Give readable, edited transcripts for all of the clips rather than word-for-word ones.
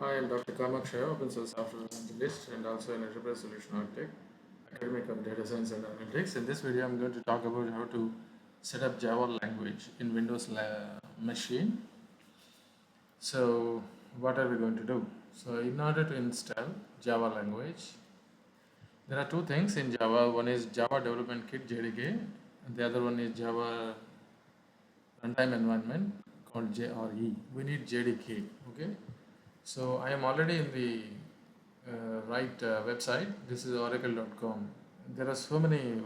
Hi, I'm Dr. Kamakshay, open source software evangelist and also an enterprise solution architect, academic of data science and analytics. In this video, I'm going to talk about how to set up Java language in Windows machine. So, what are we going to do? So, in order to install Java language, there are two things in Java. One is Java Development Kit JDK, and the other one is Java Runtime Environment called JRE. We need JDK. Okay. So I am already in the right website. This is oracle.com. There are so many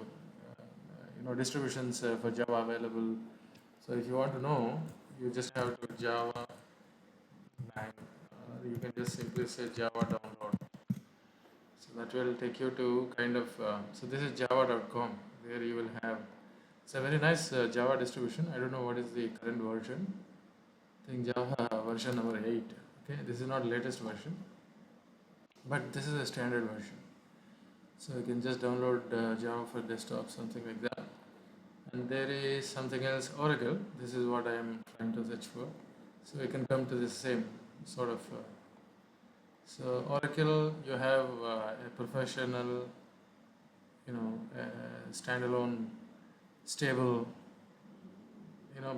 distributions for Java available. So if you want to know, you just have to Java 9. You can just simply say Java download. So that will take you to kind of so this is java.com. There you will have it's a very nice Java distribution. I don't know what is the current version. I think Java version number 8. Okay, this is not latest version, but this is a standard version. So you can just download Java for desktop, something like that. And there is something else, Oracle. This is what I am trying to search for. So we can come to the same sort of. So Oracle, you have a professional, standalone, stable,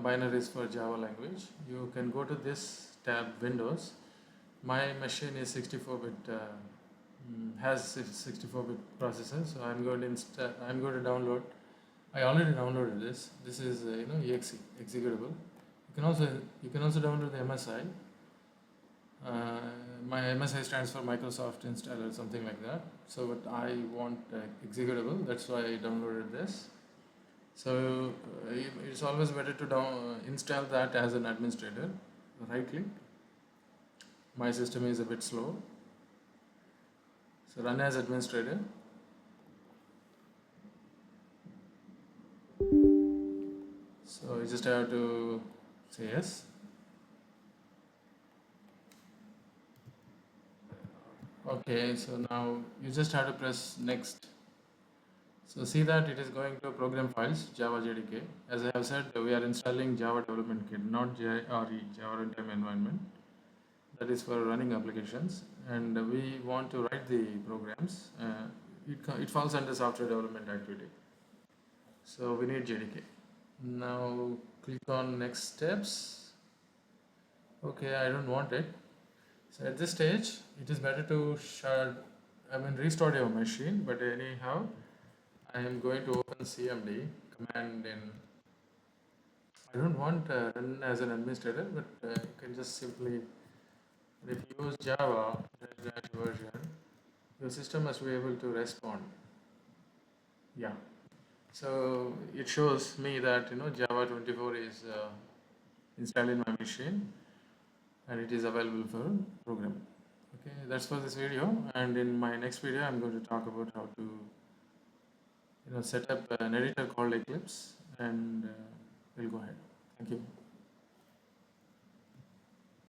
binaries for Java language. You can go to this tab, Windows. My machine is 64-bit. Has 64-bit processor, so I'm going to I'm going to download. I already downloaded this. This is exe executable. You can also download the MSI. My MSI stands for Microsoft Installer, something like that. So, but I want executable. That's why I downloaded this. So it's always better to install that as an administrator. Right click. My system is a bit slow. So run as administrator. So you just have to say yes. Okay, so now you just have to press next. So see that it is going to program files, Java JDK. As I have said, we are installing Java Development Kit, not JRE, Java Runtime Environment. That is for running applications. And we want to write the programs. It falls under software development activity. So we need JDK. Now click on next steps. Okay, I don't want it. So at this stage, it is better to restart your machine. But anyhow, I am going to open CMD command in. I don't want run as an administrator, but you can just simply, if you use Java, that version, your system must be able to respond. Yeah. So it shows me that Java 24 is installed in my machine, and it is available for programming. Okay, that's for this video, and in my next video I'm going to talk about how to set up an editor called Eclipse, and we'll go ahead. Thank you.